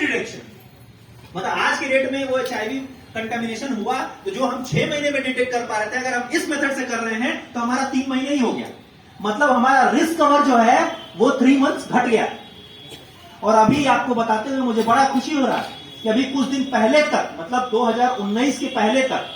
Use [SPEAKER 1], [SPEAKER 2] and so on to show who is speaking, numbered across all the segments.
[SPEAKER 1] Detection, मतलब आज के डेट में वो HIV कंटामिनेशन हुआ तो जो हम 6 महीने में डिटेक्ट कर पा रहे थे, अगर हम इस मेथड से कर रहे हैं तो हमारा 3 महीने ही हो गया। मतलब हमारा रिस्क कवर जो है वो 3 मंथ्स घट गया। और अभी आपको बताते हुए मुझे बड़ा खुशी हो रहा है कि अभी कुछ दिन पहले तक, मतलब 2019 के पहले तक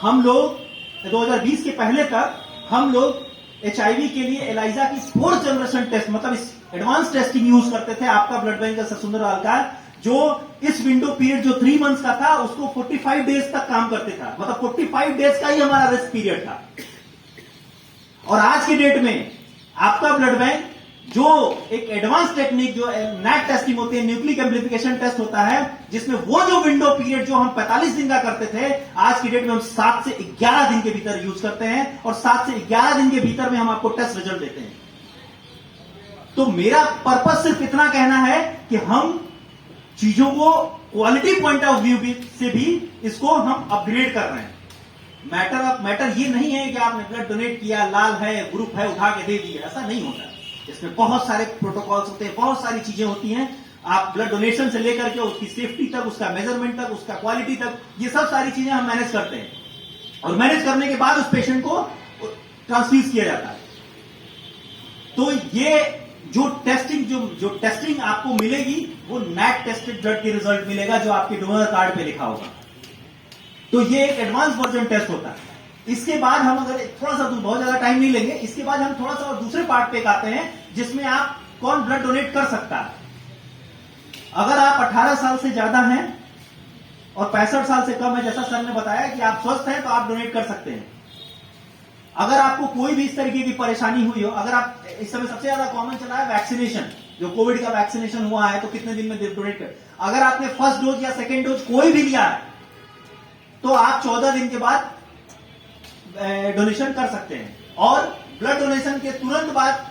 [SPEAKER 1] हम लोग, 2020 के पहले तक हम लोग HIV के लिए एलाइजा की 4th जनरेशन टेस्ट, मतलब इस एडवांस टेस्टिंग यूज करते थे। आपका ब्लड बैंक का सरसुंदरलाल का जो इस विंडो पीरियड जो 3 मंथ्स का था उसको 45 डेज तक काम करते था, मतलब 45 डेज का ही हमारा रिस्क पीरियड था। और आज की डेट में आपका ब्लड बैंक जो एक एडवांस टेक्निक जो नैट टेस्टिंग होती है, न्यूक्लिक एम्प्लीफिकेशन टेस्ट होता है, जिसमें वो जो विंडो पीरियड जो हम 45 दिन का करते थे, आज की डेट में हम 7 से 11 दिन के भीतर यूज करते हैं और 7 से 11 दिन के भीतर में हम आपको टेस्ट रिजल्ट देते हैं। तो मेरा पर्पस सिर्फ इतना कहना है कि हम चीजों को क्वालिटी पॉइंट ऑफ व्यू से भी इसको हम अपग्रेड कर रहे हैं। मैटर ये नहीं है कि आपने ब्लड डोनेट किया, लाल है, ग्रुप है, उठा के दे दिया, ऐसा नहीं होता। इसमें बहुत सारे प्रोटोकॉल्स होते हैं, बहुत सारी चीजें होती हैं। आप ब्लड डोनेशन से लेकर के उसकी सेफ्टी तक, उसका मेजरमेंट तक, उसका क्वालिटी तक, ये सब सारी चीजें हम मैनेज करते हैं। और मैनेज करने के बाद उस पेशेंट को ट्रांसफ्यूज किया जाता है। तो ये जो टेस्टिंग आपको मिलेगी वो नैट टेस्टेड ब्लड के रिजल्ट मिलेगा जो आपके डोनर कार्ड पे लिखा होगा। तो ये एक एडवांस वर्जन टेस्ट होता है। इसके बाद हम अगर थोड़ा सा, बहुत ज्यादा टाइम नहीं लेंगे, इसके बाद हम थोड़ा सा और दूसरे पार्ट पे आते हैं जिसमें आप कौन ब्लड डोनेट कर सकता है। अगर आप 18 साल से ज्यादा हैं और 65 साल से कम है, जैसा सर ने बताया कि आप स्वस्थ हैं, तो आप डोनेट कर सकते हैं। अगर आपको कोई भी इस तरीके की परेशानी हुई हो, अगर आप, इस समय सबसे ज्यादा कॉमन चला है वैक्सीनेशन, जो कोविड का वैक्सीनेशन हुआ है तो कितने दिन में डोनेट कर, अगर आपने फर्स्ट डोज या सेकेंड डोज कोई भी लिया है तो आप 14 दिन के बाद डोनेशन कर सकते हैं। और ब्लड डोनेशन के तुरंत बाद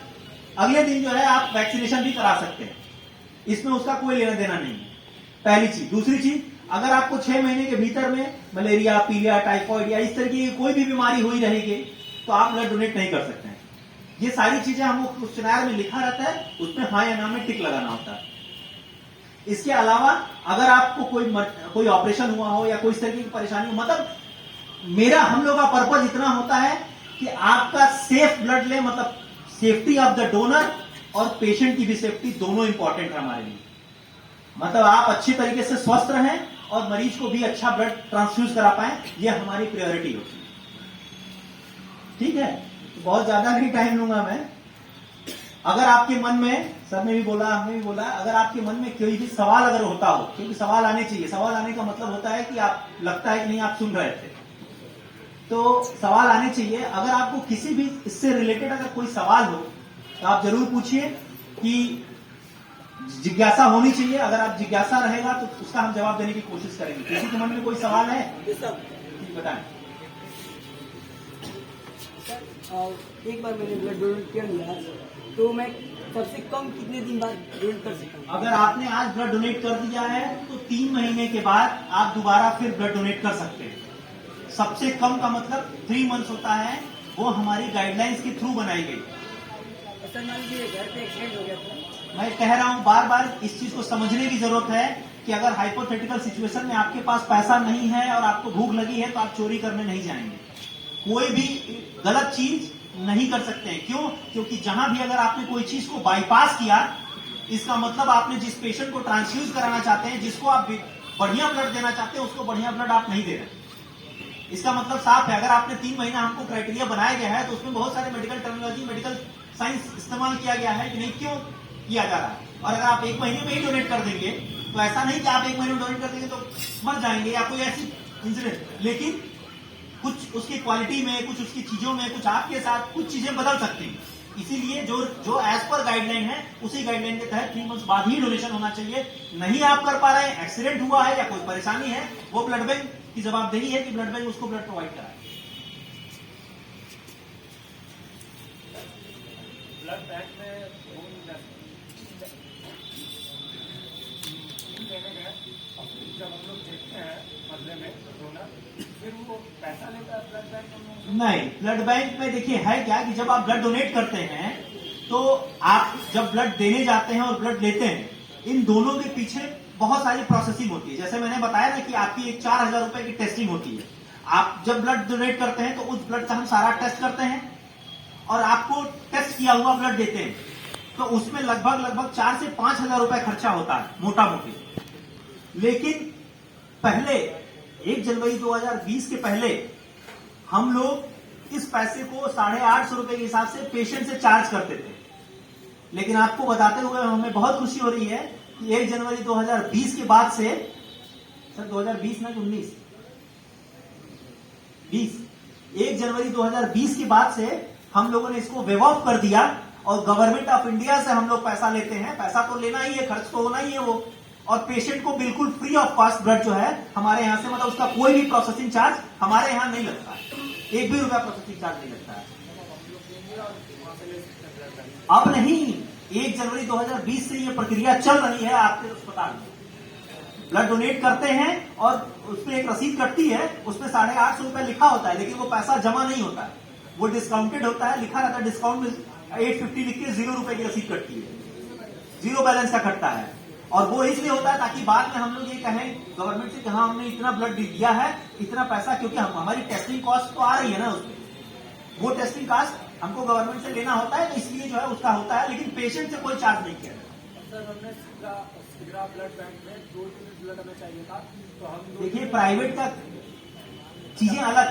[SPEAKER 1] अगले दिन जो है आप वैक्सीनेशन भी करा सकते हैं। इसमें उसका कोई लेना देना नहीं है, पहली चीज। दूसरी चीज, अगर आपको 6 महीने के भीतर में मलेरिया, पीलिया, टाइफॉइड या इस तरीके की कोई भी बीमारी हुई रहेगी तो आप ब्लड डोनेट नहीं कर सकते हैं। ये सारी चीजें हमको क्वेश्चनर में लिखा रहता है, उसमें हाँ या ना में टिक लगाना होता है। इसके अलावा अगर आपको कोई ऑपरेशन हुआ हो या कोई इस तरीके की परेशानी हो, मतलब हम लोग का पर्पज इतना होता है कि आपका सेफ ब्लड ले, मतलब सेफ्टी ऑफ द डोनर और पेशेंट की भी सेफ्टी दोनों इंपॉर्टेंट है हमारे लिए। मतलब आप अच्छी तरीके से स्वस्थ रहें और मरीज को भी अच्छा ब्लड ट्रांसफ्यूज करा पाए, ये हमारी प्रायोरिटी होती है। ठीक है, तो बहुत ज्यादा नहीं टाइम लूंगा मैं। अगर आपके मन में, सर ने भी बोला, हमने भी बोला, अगर आपके मन में कोई भी सवाल अगर होता हो, क्योंकि सवाल आने चाहिए, सवाल आने का मतलब होता है कि आप, लगता है कि नहीं आप सुन रहे थे, तो सवाल आने चाहिए। अगर आपको किसी भी इससे रिलेटेड अगर कोई सवाल हो तो आप जरूर पूछिए, कि जिज्ञासा होनी चाहिए। अगर आप जिज्ञासा रहेगा तो उसका हम जवाब देने की कोशिश करेंगे। किसी के मन में कोई सवाल है बताएं।
[SPEAKER 2] एक बार मैंने ब्लड डोनेट कर लिया तो मैं सबसे कम कितने दिन बाद डोनेट कर सकता हूँ?
[SPEAKER 1] अगर आपने आज ब्लड डोनेट कर दिया है तो 3 महीने के बाद आप दोबारा फिर ब्लड डोनेट कर सकते हैं। सबसे कम का मतलब 3 मंथ्स होता है, वो हमारी गाइडलाइंस के थ्रू बनाई गई।
[SPEAKER 2] सर मान लीजिए घर पे एक्सीडेंट हो गया था,
[SPEAKER 1] मैं कह रहा हूं बार बार इस चीज को समझने की जरूरत है कि अगर हाइपोथेटिकल सिचुएशन में आपके पास पैसा नहीं है और आपको भूख लगी है तो आप चोरी करने नहीं जाएंगे, कोई भी गलत चीज नहीं कर सकते हैं। क्यों? क्योंकि जहां भी अगर आपने कोई चीज को बाईपास किया, इसका मतलब आपने जिस पेशेंट को ट्रांसफ्यूज कराना चाहते हैं, जिसको आप बढ़िया ब्लड देना चाहते हैं, उसको बढ़िया ब्लड आप नहीं दे रहे। इसका मतलब साफ है। अगर आपने 3 महीना हमको क्राइटेरिया बनाया गया है तो उसमें बहुत सारे मेडिकल टर्मिनोलॉजी, मेडिकल साइंस इस्तेमाल किया गया है कि नहीं, क्यों किया जा रहा है। और अगर आप 1 महीने में ही डोनेट कर देंगे तो ऐसा नहीं कि आप 1 महीने में डोनेट कर देंगे तो मर जाएंगे या कोई ऐसी इंसिडेंट, लेकिन कुछ उसकी क्वालिटी में, कुछ उसकी चीजों में, कुछ आपके साथ कुछ चीजें बदल सकती हैं। इसीलिए जो एज पर गाइडलाइन है उसी गाइडलाइन के तहत 3 मंथ्स बाद ही डोनेशन होना चाहिए। नहीं आप कर पा रहे हैं, एक्सीडेंट हुआ है या कोई परेशानी है, वो ब्लड बैंक की जवाबदेही है कि ब्लड बैंक उसको ब्लड प्रोवाइड कराए।
[SPEAKER 3] ब्लड बैंक में जब हम लोग देखते हैं बदले में डोनर, फिर वो पैसा लेता है ब्लड बैंक में?
[SPEAKER 1] नहीं, ब्लड बैंक में देखिए है क्या कि जब आप ब्लड डोनेट करते हैं तो आप जब ब्लड देने जाते हैं और ब्लड लेते हैं, इन दोनों के पीछे बहुत सारी प्रोसेसिंग होती है। जैसे मैंने बताया ना कि आपकी एक 4,000 रुपए की टेस्टिंग होती है। आप जब ब्लड डोनेट करते हैं तो उस ब्लड का हम सारा टेस्ट करते हैं और आपको टेस्ट किया हुआ ब्लड देते हैं, तो उसमें लगभग 4 से 5,000 रुपए खर्चा होता है मोटा मोटी। लेकिन पहले 1 जनवरी 2020 के पहले हम लोग इस पैसे को 850 रुपए के हिसाब से पेशेंट से चार्ज करते थे। लेकिन आपको बताते हुए हमें बहुत खुशी हो रही है कि 1 जनवरी 2020 के बाद से, सर 2020 ना 19 20 1 जनवरी 2020 के बाद से हम लोगों ने इसको वेव ऑफ कर दिया और गवर्नमेंट ऑफ इंडिया से हम लोग पैसा लेते हैं। पैसा तो लेना ही है, खर्च तो होना ही है वो, और पेशेंट को बिल्कुल फ्री ऑफ कॉस्ट ब्लड जो है हमारे यहां से, मतलब उसका कोई भी प्रोसेसिंग चार्ज हमारे यहां नहीं लगता है, 1 भी रुपया प्रोसेसिंग चार्ज नहीं लगता है। अब नहीं, 1 जनवरी 2020 से ये प्रक्रिया चल रही है आपके अस्पताल में। ब्लड डोनेट करते हैं और उसमें एक रसीद कटती है, उसमें 850 रुपए लिखा होता है, लेकिन वो पैसा जमा नहीं होता है, वो डिस्काउंटेड होता है, लिखा रहता है डिस्काउंट में 850 लिख के 0 रुपए की रसीद कटती है, 0 बैलेंस का कटता है। और वो इसलिए होता है ताकि बाद में हम लोग ये कहें गवर्नमेंट से कि हाँ हमने इतना ब्लड दिया है, इतना पैसा, क्योंकि हमारी टेस्टिंग कॉस्ट तो आ रही है ना उसमें, वो टेस्टिंग कॉस्ट हमको गवर्नमेंट से लेना होता है, तो इसलिए जो है उसका होता है, लेकिन पेशेंट से कोई चार्ज नहीं किया जाता।
[SPEAKER 3] सर हमने सिगरा ब्लड बैंक में 2 यूनिट ब्लड हमें चाहिए था, तो हम
[SPEAKER 1] देखिए प्राइवेट का चीजें अलग,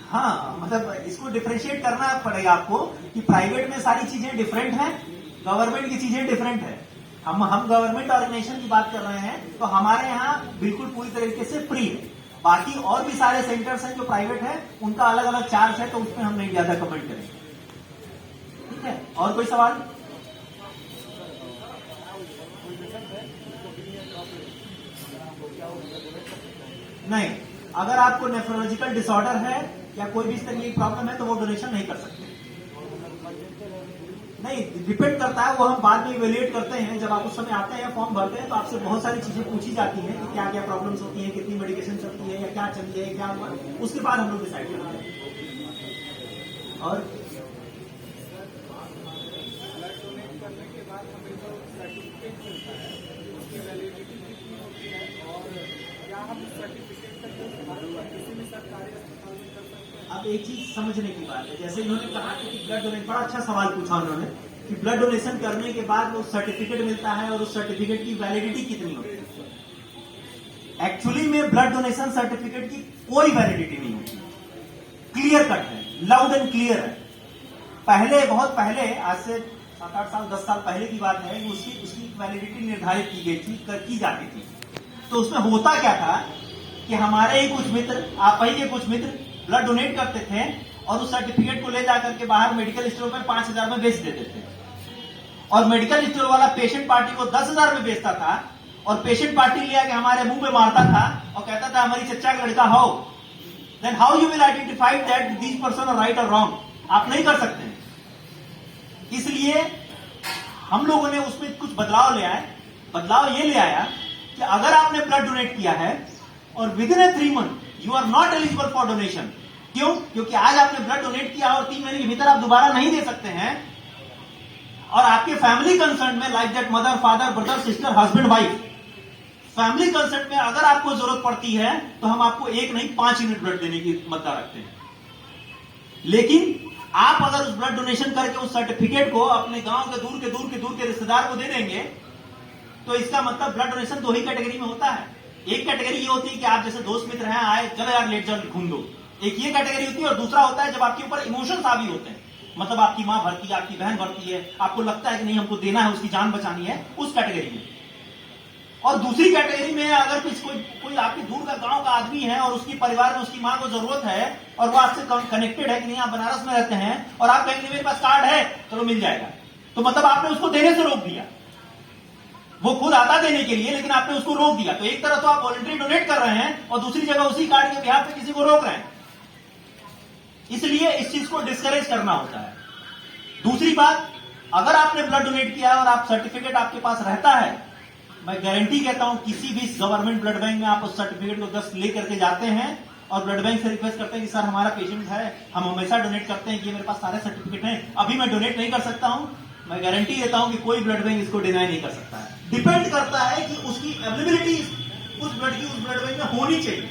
[SPEAKER 1] हाँ मतलब इसको डिफरेंशिएट करना पड़ेगा आपको कि प्राइवेट में सारी चीजें डिफरेंट हैं, गवर्नमेंट की चीजें डिफरेंट है। हम गवर्नमेंट ऑर्गेनाइजेशन की बात कर रहे हैं, तो हमारे यहाँ बिल्कुल पूरी तरीके से फ्री है। बाकी और भी सारे सेंटर्स हैं जो प्राइवेट है, उनका अलग अलग चार्ज है, तो उसमें हम नहीं ज्यादा कमेंट करेंगे। ठीक है, और कोई सवाल? नहीं, अगर आपको नेफ्रोलॉजिकल डिसऑर्डर है या कोई भी इस तरह की प्रॉब्लम है तो वो डोनेशन नहीं कर सकते। नहीं, डिपेंड करता है, वो हम बाद में इवेल्युएट करते हैं। जब आप उस समय आते हैं फॉर्म भरते हैं तो आपसे बहुत सारी चीजें पूछी जाती हैं कि क्या क्या प्रॉब्लम्स होती हैं, कितनी मेडिकेशन चलती है या क्या चलती है, क्या हुआ, उसके बाद हम लोग डिसाइड करते हैं। और
[SPEAKER 3] ब्लड डोनेट करने के बाद हमें जो सर्टिफिकेट मिलता है उसकी वैलिडिटी कितनी होती है, और क्या हम सर्टिफिकेट का किसी भी सरकारी अस्पताल में कर सकते हैं?
[SPEAKER 1] अब एक चीज समझने की बात है, जैसे इन्होंने कहा कि ब्लड डोनेट, बड़ा अच्छा सवाल पूछा उन्होंने कि ब्लड डोनेशन करने के बाद वो सर्टिफिकेट मिलता है और उस सर्टिफिकेट की वैलिडिटी कितनी होती है। एक्चुअली में ब्लड डोनेशन सर्टिफिकेट की कोई वैलिडिटी नहीं होती, क्लियर कट है, लाउड एंड क्लियर है। पहले, बहुत पहले, आज से 7-8 साल 10 साल पहले की बात है, उसकी वैलिडिटी निर्धारित की गई थी, की जाती थी। तो उसमें होता क्या था कि हमारे ही कुछ मित्र, आप ही के कुछ मित्र ब्लड डोनेट करते थे और उस सर्टिफिकेट को ले जाकर के बाहर मेडिकल स्टोर में 5,000 में बेच देते थे, और मेडिकल स्टोर वाला पेशेंट पार्टी को 10,000 में बेचता था, और पेशेंट पार्टी ले आके हमारे मुंह पे मारता था और कहता था हमारी चच्चा का लड़का हो। Then how you will identify that this person are right और रॉन्ग? आप नहीं कर सकते। इसलिए हम लोगों ने उसमें कुछ बदलाव ले आए। बदलाव ये ले आया कि अगर आपने ब्लड डोनेट किया है और within 3 month you are not eligible for donation. क्यों? क्योंकि आज आपने ब्लड डोनेट किया और 3 महीने के भीतर आप दोबारा नहीं दे सकते हैं, और आपके फैमिली कंसर्न में, like that mother, father, brother, sister, husband, wife, family concern में अगर आपको जरूरत पड़ती है तो हम आपको 1 नहीं 5 यूनिट ब्लड देने की मद्दा रखते हैं। लेकिन आप अगर उस ब्लड डोनेशन करके उस सर्टिफिकेट को अपने गांव के दूर के रिश्तेदार को दे देंगे, तो इसका मतलब ब्लड डोनेशन 2 ही कैटेगरी में होता है। एक कैटेगरी ये होती है कि आप जैसे दोस्त मित्र हैं, आए चलो यार लेट जाओ घूम दो, एक ये कैटेगरी होती है। और दूसरा होता है जब आपके ऊपर इमोशंस हावी होते हैं, मतलब आपकी मां भरती है, आपकी बहन भरती है, आपको लगता है कि नहीं हमको देना है, उसकी जान बचानी है, उस कैटेगरी में। और दूसरी कैटेगरी में अगर कोई आपके दूर का गांव का आदमी है और उसकी परिवार में उसकी मां को जरूरत है और वो आपसे कनेक्टेड है कि नहीं आप बनारस में रहते हैं और आप कहेंगे मेरे पास कार्ड है चलो मिल जाएगा, तो मतलब आपने उसको देने से रोक दिया। वो खुद आता देने के लिए, लेकिन आपने उसको रोक दिया। तो एक तरह तो आप वॉलंटरी डोनेट कर रहे हैं और दूसरी जगह उसी कार्ड के बिहाफ पे किसी को रोक रहे हैं। इसलिए इस चीज को डिस्करेज करना होता है। दूसरी बात, अगर आपने ब्लड डोनेट किया और आप सर्टिफिकेट आपके पास रहता है, मैं गारंटी कहता हूं किसी भी गवर्नमेंट ब्लड बैंक में आप उस सर्टिफिकेट को 10 लेकर के जाते हैं और ब्लड बैंक से रिक्वेस्ट करते हैं कि सर हमारा पेशेंट है, हम हमेशा डोनेट करते हैं कि मेरे पास सारे सर्टिफिकेट हैं, अभी मैं डोनेट नहीं कर सकता हूं, मैं गारंटी देता हूं कि कोई ब्लड बैंक इसको डिनाई नहीं कर सकता है। डिपेंड करता है कि उसकी अवेलेबिलिटी उस ब्लड की उस ब्लड बैंक में होनी चाहिए।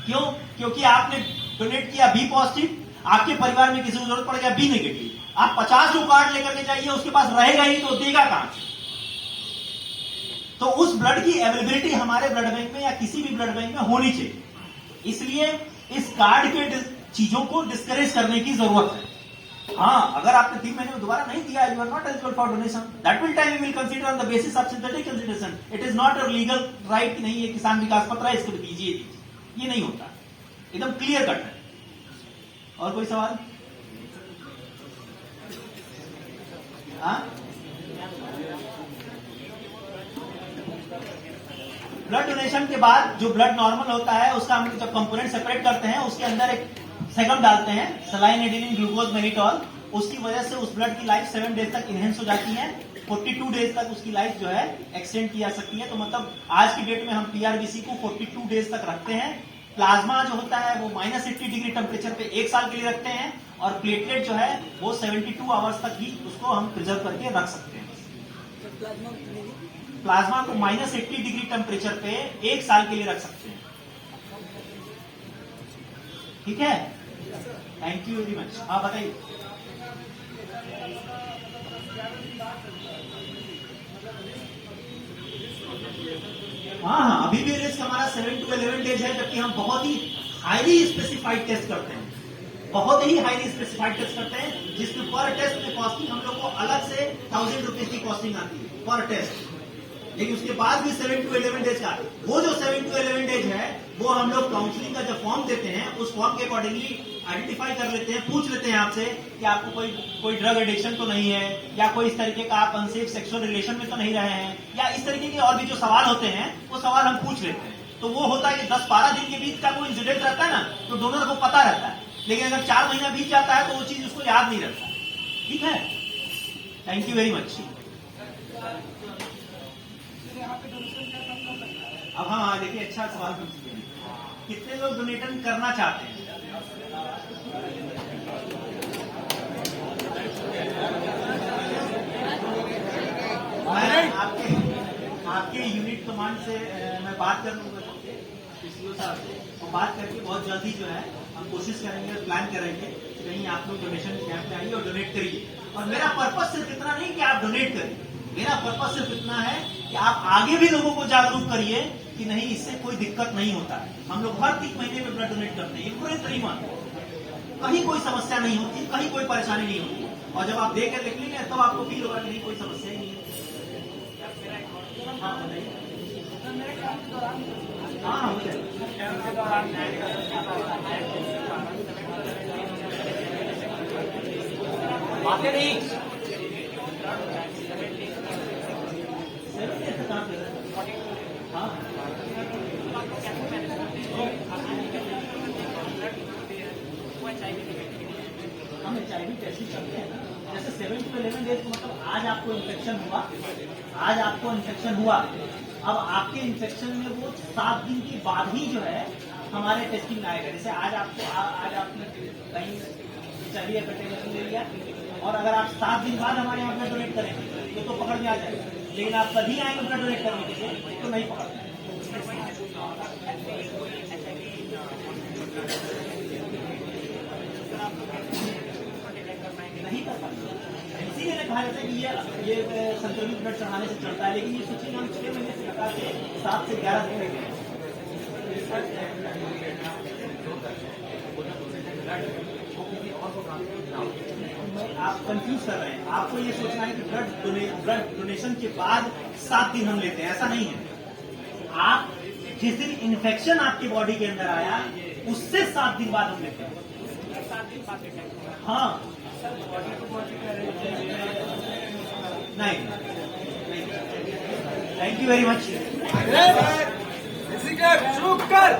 [SPEAKER 1] क्यों? क्योंकि आपने डोनेट किया बी पॉजिटिव, आपके परिवार में किसी को जरूरत पड़ गया बी नेगेटिव, आप 50 जो कार्ड लेकर के जाइए, उसके पास रहेगा ही तो देगा कहां से? तो उस ब्लड की अवेलेबिलिटी हमारे ब्लड बैंक में या किसी भी ब्लड बैंक में होनी चाहिए। इसलिए इस कार्ड के चीजों को डिस्करेज करने की जरूरत है। हाँ, अगर आपने 3 महीने में दोबारा नहीं दिया, you are not eligible for donation, that will time we will consider on the basis of synthetic consideration. It is not a legal right कि नहीं ये किसान विकास पत्र है, इसको दीजिए, ये नहीं होता, एकदम क्लियर कट है। और कोई सवाल? हाँ, ब्लड डोनेशन के बाद जो ब्लड नॉर्मल होता है उसका हम जब कंपोनेंट सेपरेट करते हैं, उसके अंदर एक सेगम डालते हैं, सलाइन एडिनिन ग्लूकोज मेनिटॉल। उसकी वजह से उस ब्लड की लाइफ 7 डेज तक इनहेंस हो जाती है, 42 डेज तक उसकी लाइफ जो है एक्सटेंड की जा सकती है। तो मतलब आज की डेट में हम पीआरबीसी को 42 डेज तक रखते हैं। प्लाज्मा जो होता है वो -80 डिग्री टेम्परेचर पे 1 साल के लिए रखते हैं, और प्लेटलेट जो है वो 72 आवर्स तक ही उसको हम प्रिजर्व करके रख सकते हैं। प्लाज्मा को -80 डिग्री टेम्परेचर पे 1 साल के लिए रख सकते हैं। ठीक है, थैंक यू वेरी मच। हाँ बताइए। हाँ, अभी भी रिस्क हमारा 7 to 11 डेज है, जबकि हम बहुत ही हाईली स्पेसिफाइड टेस्ट करते हैं, बहुत ही हाईली स्पेसिफाइड टेस्ट करते हैं, जिसमें पर टेस्ट में कॉस्टिंग हम लोग को अलग से 1000 रुपीज की कॉस्टिंग आती है पर टेस्ट। लेकिन उसके बाद भी 7 to 11 डेज का, वो जो 7 to 11 डेज है वो हम लोग काउंसलिंग का जो फॉर्म देते हैं उस फॉर्म के अकॉर्डिंगली आइडेंटिफाई कर लेते हैं, पूछ लेते हैं आपसे कि आपको कोई ड्रग एडिक्शन तो नहीं है, या कोई इस तरीके का आप अनसेफ सेक्सुअल रिलेशन में तो नहीं रहे हैं, या इस तरीके के और भी जो सवाल होते हैं वो सवाल हम पूछ लेते हैं। तो वो होता है कि 10-12 दिन के बीच का कोई इंसिडेंट रहता है ना, तो डोनर को पता रहता है, लेकिन अगर 4 महीना बीत जाता है तो वो चीज उसको याद नहीं रहता। ठीक है, थैंक यू वेरी मच। अब हाँ देखिए, अच्छा सवाल पूछते हैं, कितने लोग डोनेशन करना चाहते हैं? मैं आपके यूनिट कमांड से मैं बात कर लूंगा पीसीओ साहब से, और बात करके बहुत जल्दी जो है हम कोशिश करेंगे, प्लान करेंगे कि कहीं आप लोग डोनेशन कैंप में आइए और डोनेट करिए। और मेरा पर्पस सिर्फ इतना नहीं कि आप डोनेट करिए, मेरा पर्पस सिर्फ इतना है कि आप आगे भी लोगों को जागरूक करिए कि नहीं, इससे कोई दिक्कत नहीं होता है। हम लोग हर 3 महीने में ब्लड डोनेट करते हैं, पूरे 3 मंथ, कहीं कोई समस्या नहीं होती, कहीं कोई परेशानी नहीं होती। और जब आप देकर देख लेंगे तब आपको फील होगा कि नहीं, कोई समस्या ही नहीं है। हाँ बताइए। हाँ हो जाए। बातें नहीं हाँ, हम HIV टेस्टिंग करते हैं ना, जैसे 7 to 11 डेज को मतलब आज आपको इन्फेक्शन हुआ, अब आपके इन्फेक्शन में वो 7 दिन के बाद ही जो है हमारे टेस्टिंग में आएगा। जैसे आज आपने कहीं HIV हेपेटाइटिस ले लिया, और अगर आप 7 दिन बाद हमारे यहाँ ब्लड डोनेट करेंगे तो पकड़ में आ जाएगा, लेकिन आप कभी आएंगे ब्लड डोनेट करने के लिए तो नहीं पकड़ते। नहीं कर पाते, इसीलिए कहा जाता है कि ये संक्रमित ब्लड चढ़ाने से चलता है, लेकिन ये सोचिए हम 6 महीने से लगा के 7 से 11 दिन लगे। आप कंफ्यूज कर रहे हैं, आपको ये सोचना है कि ब्लड डोनेशन के बाद 7 दिन हम लेते हैं, ऐसा नहीं है। आप जिस दिन इन्फेक्शन आपकी बॉडी के अंदर आया उससे 7 दिन बाद हम लेते हैं। हाँ नहीं, थैंक यू वेरी मच।
[SPEAKER 3] शुरू कर।